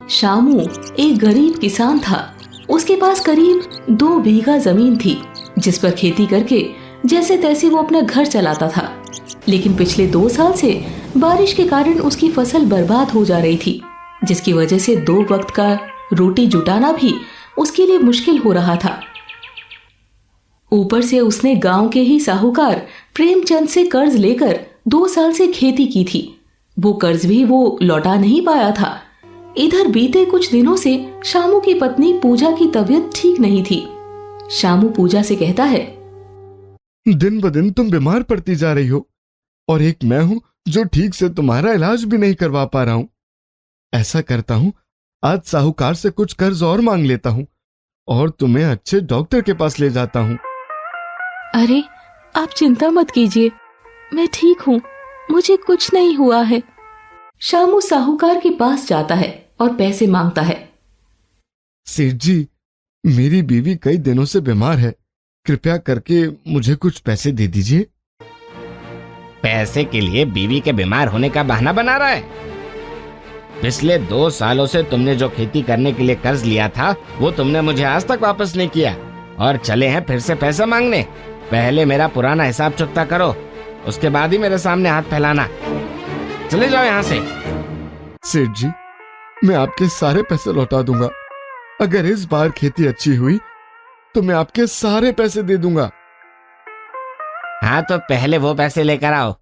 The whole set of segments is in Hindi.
शामू एक गरीब किसान था। उसके पास करीब 2 बीघा जमीन थी, जिस पर खेती करके जैसे तैसे वो अपना घर चलाता था। लेकिन पिछले 2 साल से बारिश के कारण उसकी फसल बर्बाद हो जा रही थी, जिसकी वजह से 2 वक्त का रोटी जुटाना भी उसके लिए मुश्किल हो रहा था। ऊपर से उसने गांव के ही साहूकार प्रेमचंद से कर्ज लेकर 2 साल से खेती की थी। वो कर्ज भी वो लौटा नहीं पाया था। इधर बीते कुछ दिनों से शामू की पत्नी पूजा की तबीयत ठीक नहीं थी। शामू पूजा से कहता है, दिन ब दिन तुम बीमार पड़ती जा रही हो और एक मैं हूं जो ठीक से तुम्हारा इलाज भी नहीं करवा पा रहा हूं। ऐसा करता हूं, आज साहूकार से कुछ कर्ज और मांग लेता हूं और तुम्हें अच्छे डॉक्टर के पास ले जाता हूं। अरे आप चिंता मत कीजिए, मैं ठीक हूँ, मुझे कुछ नहीं हुआ है। शामू साहूकार के पास जाता है और पैसे मांगता है। सेठ जी, मेरी बीवी कई दिनों से बीमार है, कृपया करके मुझे कुछ पैसे दे दीजिए। पैसे के लिए बीवी के बीमार होने का बहाना बना रहा है? पिछले 2 सालों से तुमने जो खेती करने के लिए कर्ज लिया था वो तुमने मुझे आज तक वापस नहीं किया और चले हैं फिर से पैसा मांगने। पहले मेरा पुराना हिसाब चुकता करो, उसके बाद ही मेरे सामने हाथ फैलाना। चले जाओ यहाँ से। सेठ जी, मैं आपके सारे पैसे लौटा दूंगा। अगर इस बार खेती अच्छी हुई तो मैं आपके सारे पैसे दे दूंगा। हाँ तो पहले वो पैसे लेकर आओ,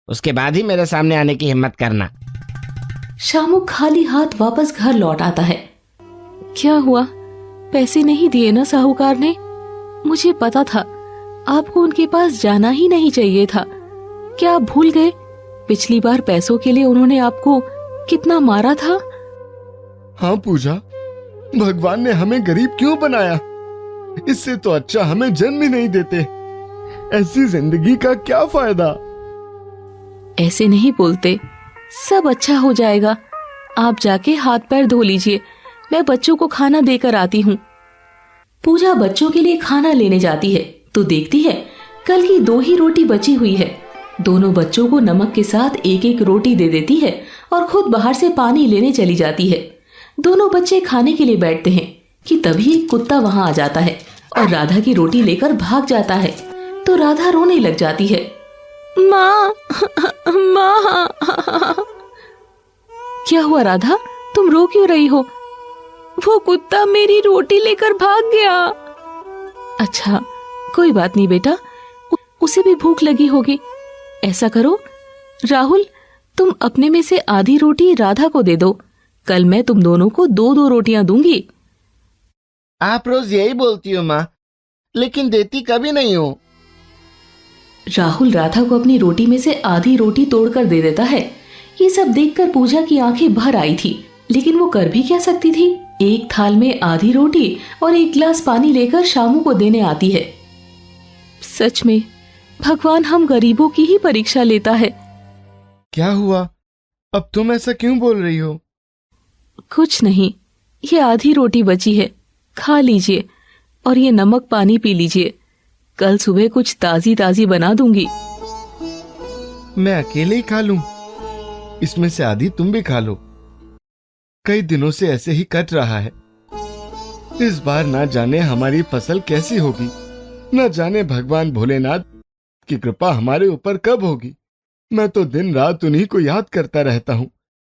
उसके बाद ही मेरे सामने आने की हिम्मत करना। शामू खाली हाथ वापस घर लौट आता है। क्या हुआ, पैसे नहीं दिए ना साहूकार ने? मुझे पता था आपको उनके पास जाना ही नहीं चाहिए था। क्या आप भूल गए पिछली बार पैसों के लिए उन्होंने आपको कितना मारा था? हाँ पूजा, भगवान ने हमें गरीब क्यों बनाया? इससे तो अच्छा हमें जन्म ही नहीं देते। ऐसी जिंदगी का क्या फायदा? ऐसे नहीं बोलते, सब अच्छा हो जाएगा। आप जाके हाथ पैर धो लीजिए, मैं बच्चों को खाना देकर आती हूँ। पूजा बच्चों के लिए खाना लेने जाती है तो देखती है कल की 2 ही रोटी बची हुई है। दोनों बच्चों को नमक के साथ एक एक रोटी दे देती है और खुद बाहर से पानी लेने चली जाती है। दोनों बच्चे खाने के लिए बैठते हैं कि तभी एक कुत्ता वहां आ जाता है और राधा की रोटी लेकर भाग जाता है। तो राधा रोने लग जाती है। माँ, माँ। क्या हुआ राधा, तुम रो क्यों रही हो? वो कुत्ता मेरी रोटी लेकर भाग गया। अच्छा, कोई बात नहीं बेटा, उसे भी भूख लगी होगी। ऐसा करो राहुल, तुम अपने में से आधी रोटी राधा को दे दो। कल मैं तुम दोनों को 2-2 रोटियां दूंगी। आप रोज यही बोलती हो माँ, लेकिन देती कभी नहीं हो। राहुल राधा को अपनी रोटी में से आधी रोटी तोड़कर दे देता है। ये सब देखकर पूजा की आंखें भर आई थी, लेकिन वो कर भी क्या सकती थी। एक थाल में आधी रोटी और 1 गिलास पानी लेकर शामू को देने आती है। सच में भगवान हम गरीबों की ही परीक्षा लेता है। क्या हुआ, अब तुम ऐसा क्यों बोल रही हो? कुछ नहीं, ये आधी रोटी बची है, खा लीजिए और ये नमक पानी पी लीजिए। कल सुबह कुछ ताजी ताजी बना दूंगी। मैं अकेले ही खा लूं? इसमें से आधी तुम भी खा लो। कई दिनों से ऐसे ही कट रहा है। इस बार ना जाने हमारी फसल कैसी होगी, न जाने भगवान भोलेनाथ की कृपा हमारे ऊपर कब होगी। मैं तो दिन रात उन्हीं को याद करता रहता हूँ,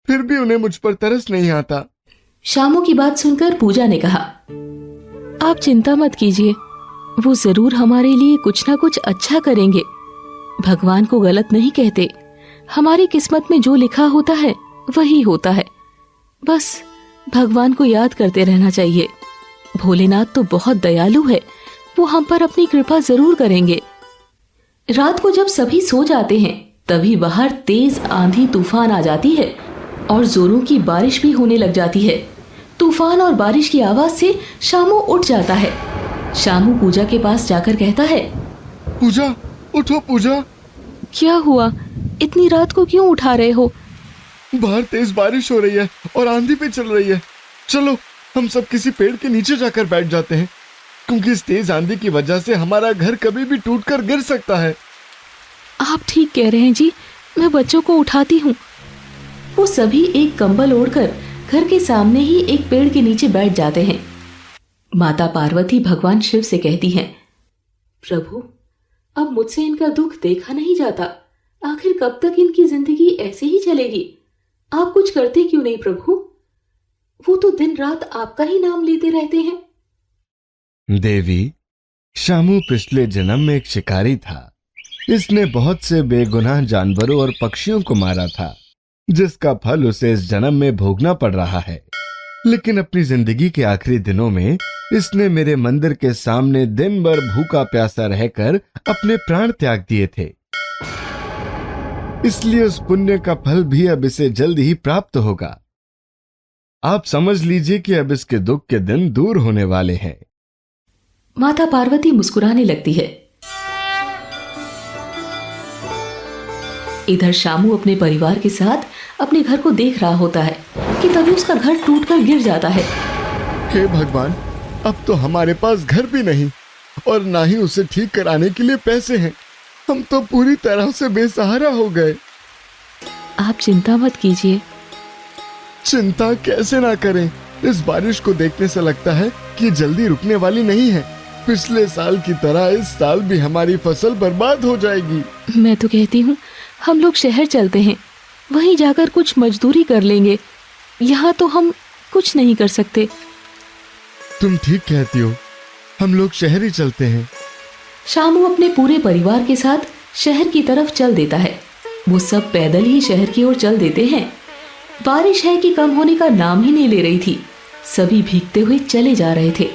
फिर भी उन्हें मुझ पर तरस नहीं आता। शामू की बात सुनकर पूजा ने कहा, आप चिंता मत कीजिए, वो जरूर हमारे लिए कुछ ना कुछ अच्छा करेंगे। भगवान को गलत नहीं कहते, हमारी किस्मत में जो लिखा होता है वही होता है। बस भगवान को याद करते रहना चाहिए। भोलेनाथ तो बहुत दयालु है, वो हम पर अपनी कृपा जरूर करेंगे। रात को जब सभी सो जाते हैं तभी बाहर तेज आंधी तूफान आ जाती है और जोरों की बारिश भी होने लग जाती है। तूफान और बारिश की आवाज से शामू उठ जाता है। शामू पूजा के पास जाकर कहता है, पूजा उठो पूजा। क्या हुआ, इतनी रात को क्यों उठा रहे हो? बाहर तेज बारिश हो रही है और आंधी भी चल रही है। चलो हम सब किसी पेड़ के नीचे जाकर बैठ जाते हैं, क्योंकि इस तेज आंधी की वजह से हमारा घर कभी भी टूटकर गिर सकता है। आप ठीक कह रहे हैं जी, मैं बच्चों को उठाती हूँ। वो सभी एक कंबल ओढ़कर घर के सामने ही एक पेड़ के नीचे बैठ जाते हैं। माता पार्वती भगवान शिव से कहती हैं, प्रभु, अब मुझसे इनका दुख देखा नहीं जाता। आखिर कब तक इनकी जिंदगी ऐसे ही चलेगी? आप कुछ करते क्यों नहीं प्रभु? वो तो दिन रात आपका ही नाम लेते रहते हैं। देवी, शामू पिछले जन्म में एक शिकारी था। इसने बहुत से बेगुनाह जानवरों और पक्षियों को मारा था, जिसका फल उसे इस जन्म में भोगना पड़ रहा है। लेकिन अपनी जिंदगी के आखिरी दिनों में इसने मेरे मंदिर के सामने दिन भर भूखा प्यासा रहकर अपने प्राण त्याग दिए थे। इसलिए उस पुण्य का फल भी अब इसे जल्द ही प्राप्त होगा। आप समझ लीजिए कि अब इसके दुख के दिन दूर होने वाले हैं। माता पार्वती मुस्कुराने लगती है। इधर शामू अपने परिवार के साथ अपने घर को देख रहा होता है कि तभी उसका घर टूटकर गिर जाता है। हे भगवान, अब तो हमारे पास घर भी नहीं और ना ही उसे ठीक कराने के लिए पैसे हैं। हम तो पूरी तरह से बेसहारा हो गए। आप चिंता मत कीजिए। चिंता कैसे ना करें? इस बारिश को देखने से लगता है कि जल्दी रुकने वाली नहीं है। पिछले साल की तरह इस साल भी हमारी फसल बर्बाद हो जाएगी। मैं तो कहती हूँ हम लोग शहर चलते हैं, वहीं जाकर कुछ मजदूरी कर लेंगे। यहाँ तो हम कुछ नहीं कर सकते। तुम ठीक कहती हो, हम लोग शहर ही चलते हैं। शामू अपने पूरे परिवार के साथ शहर की तरफ चल देता है। वो सब पैदल ही शहर की ओर चल देते हैं। बारिश है कि कम होने का नाम ही नहीं ले रही थी। सभी भीगते हुए चले जा रहे थे।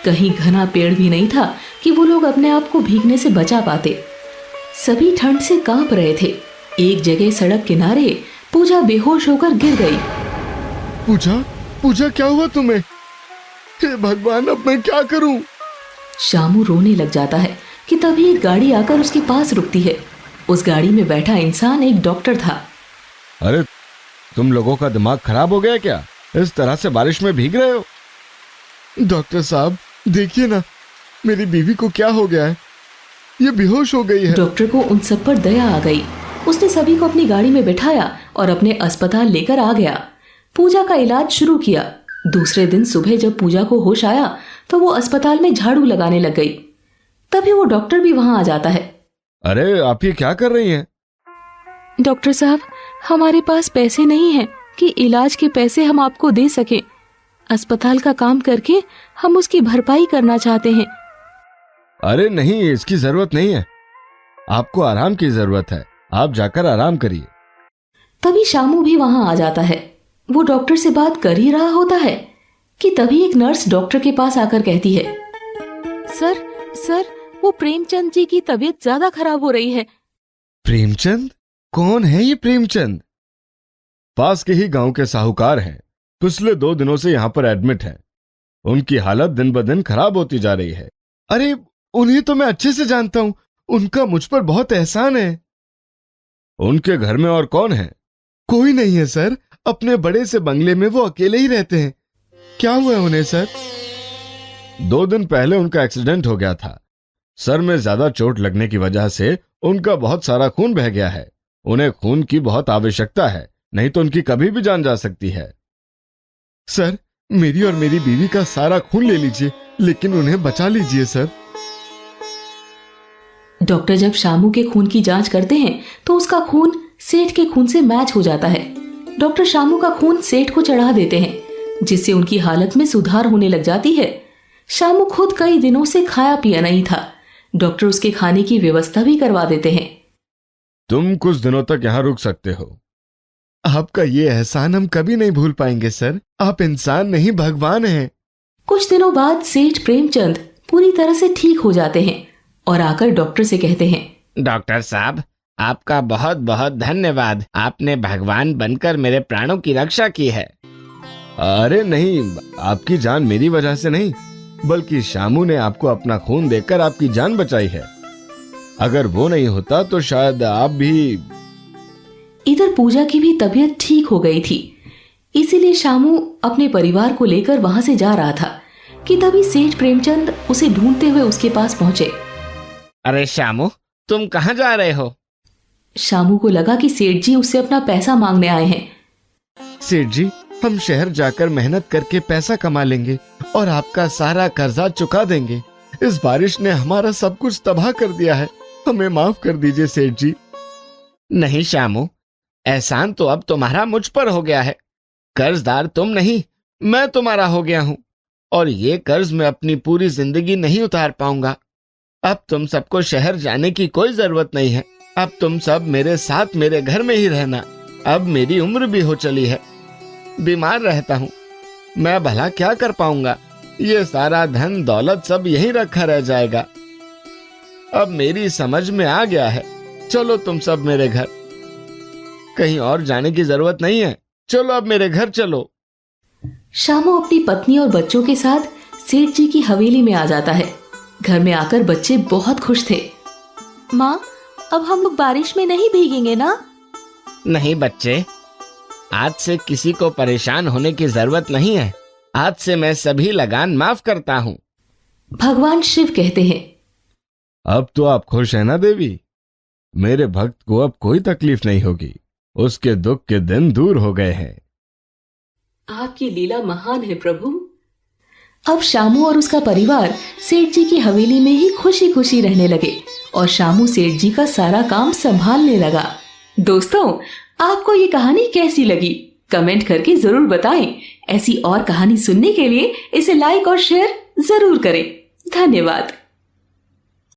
कहीं घना पेड़ भी नहीं था कि वो लोग अपने आप को भीगने से बचा पाते। सभी ठंड से कांप रहे थे। एक जगह सड़क किनारे पूजा बेहोश होकर गिर गई। पूजा, पूजा क्या हुआ तुम्हें? हे भगवान, अब मैं क्या करूं? शामू रोने लग जाता है कि तभी एक गाड़ी आकर उसके पास रुकती है। उस गाड़ी में बैठा इंसान एक डॉक्टर था। अरे, तुम लोगों का दिमाग खराब हो गया क्या? इस तरह से बारिश में भीग रहे हो? डॉक्टर साहब, देखिए ना, मेरी बीवी को क्या हो गया है। ये बेहोश हो गई है। डॉक्टर को उन सब पर दया आ गई। उसने सभी को अपनी गाड़ी में बिठाया और अपने अस्पताल लेकर आ गया। पूजा का इलाज शुरू किया। दूसरे दिन सुबह जब पूजा को होश आया तो वो अस्पताल में झाड़ू लगाने लग गई। तभी वो डॉक्टर भी वहां आ जाता है। अरे, आप ये क्या कर रही हैं? डॉक्टर साहब, हमारे पास पैसे नहीं हैं कि इलाज के पैसे हम आपको दे सकें। अस्पताल का काम करके हम उसकी भरपाई करना चाहते हैं। अरे नहीं, इसकी जरूरत नहीं है। आपको आराम की जरूरत है। आप जाकर आराम करिए। तभी शामू भी वहां आ जाता है। वो डॉक्टर से बात कर ही रहा होता है कि तभी एक नर्स डॉक्टर के पास आकर कहती है, सर, वो प्रेमचंद जी की तबीयत ज्यादा खराब हो रही है। प्रेमचंद? कौन है ये प्रेमचंद? पास के ही गांव के साहूकार हैं। पिछले 2 दिनों से यहाँ पर एडमिट हैं। उनकी हालत दिन ब दिन खराब होती जा रही है। अरे, उन्हें तो मैं अच्छे से जानता हूं। उनका मुझ पर बहुत एहसान है। उनके घर में और कौन है? कोई नहीं है सर। अपने बड़े से बंगले में वो अकेले ही रहते हैं। क्या हुआ उन्हें सर? 2 दिन पहले उनका एक्सीडेंट हो गया था। सर में ज्यादा चोट लगने की वजह से उनका बहुत सारा खून बह गया है। उन्हें खून की बहुत आवश्यकता है, नहीं तो उनकी कभी भी जान जा सकती है। सर, मेरी और मेरी बीवी का सारा खून ले लीजिए, लेकिन उन्हें बचा लीजिए सर। डॉक्टर जब शामू के खून की जांच करते हैं तो उसका खून सेठ के खून से मैच हो जाता है। डॉक्टर शामू का खून सेठ को चढ़ा देते हैं, जिससे उनकी हालत में सुधार होने लग जाती है। शामू खुद कई दिनों से खाया पिया नहीं था। डॉक्टर उसके खाने की व्यवस्था भी करवा देते हैं। तुम कुछ दिनों तक यहाँ रुक सकते हो। आपका ये एहसान हम कभी नहीं भूल पाएंगे सर। आप इंसान नहीं, भगवान हैं। कुछ दिनों बाद सेठ प्रेमचंद पूरी तरह से ठीक हो जाते हैं और आकर डॉक्टर से कहते हैं, डॉक्टर साहब, आपका बहुत बहुत धन्यवाद। आपने भगवान बनकर मेरे प्राणों की रक्षा की है। अरे नहीं, आपकी जान मेरी वजह से नहीं, बल्कि शामू ने आपको अपना खून देकर आपकी जान बचाई है। अगर वो नहीं होता तो शायद आप भी। इधर पूजा की भी तबीयत ठीक हो गई थी। इसीलिए शामू अपने परिवार को लेकर वहां से जा रहा था कि तभी सेठ प्रेमचंद उसे ढूंढते हुए उसके पास पहुंचे। अरे शामू, तुम कहाँ जा रहे हो? शामू को लगा कि सेठ जी उससे अपना पैसा मांगने आए हैं। सेठ जी, हम शहर जाकर मेहनत करके पैसा कमा लेंगे और आपका सारा कर्जा चुका देंगे। इस बारिश ने हमारा सब कुछ तबाह कर दिया है, हमें माफ कर दीजिए सेठ जी। नहीं श्यामू, एहसान तो अब तुम्हारा मुझ पर हो गया है। कर्जदार तुम नहीं, मैं तुम्हारा हो गया हूं, और ये कर्ज मैं अपनी पूरी जिंदगी नहीं उतार पाऊंगा। अब तुम सबको शहर जाने की कोई जरूरत नहीं है। अब तुम सब मेरे साथ मेरे घर में ही रहना। अब मेरी उम्र भी हो चली है, बीमार रहता हूं, मैं भला क्या कर पाऊंगा। ये सारा धन दौलत सब यहीं रखा रह जाएगा। अब मेरी समझ में आ गया है, चलो तुम सब मेरे घर, कहीं और जाने की जरूरत नहीं है, चलो अब मेरे घर चलो। शामू अपनी पत्नी और बच्चों के साथ सेठ जी की हवेली में आ जाता है। घर में आकर बच्चे बहुत खुश थे। माँ, अब हम लोग बारिश में नहीं भीगेंगे ना? नहीं बच्चे, आज से किसी को परेशान होने की जरूरत नहीं है। आज से मैं सभी लगान माफ करता हूँ। भगवान शिव कहते हैं, अब तो आप खुश हैं ना देवी? मेरे भक्त को अब कोई तकलीफ नहीं होगी, उसके दुख के दिन दूर हो गए हैं। आपकी लीला महान है प्रभु। अब शामू और उसका परिवार सेठ जी की हवेली में ही खुशी खुशी रहने लगे और शामू सेठ जी का सारा काम संभालने लगा। दोस्तों, आपको ये कहानी कैसी लगी? कमेंट करके जरूर बताएं। ऐसी और कहानी सुनने के लिए इसे लाइक और शेयर जरूर करें। धन्यवाद।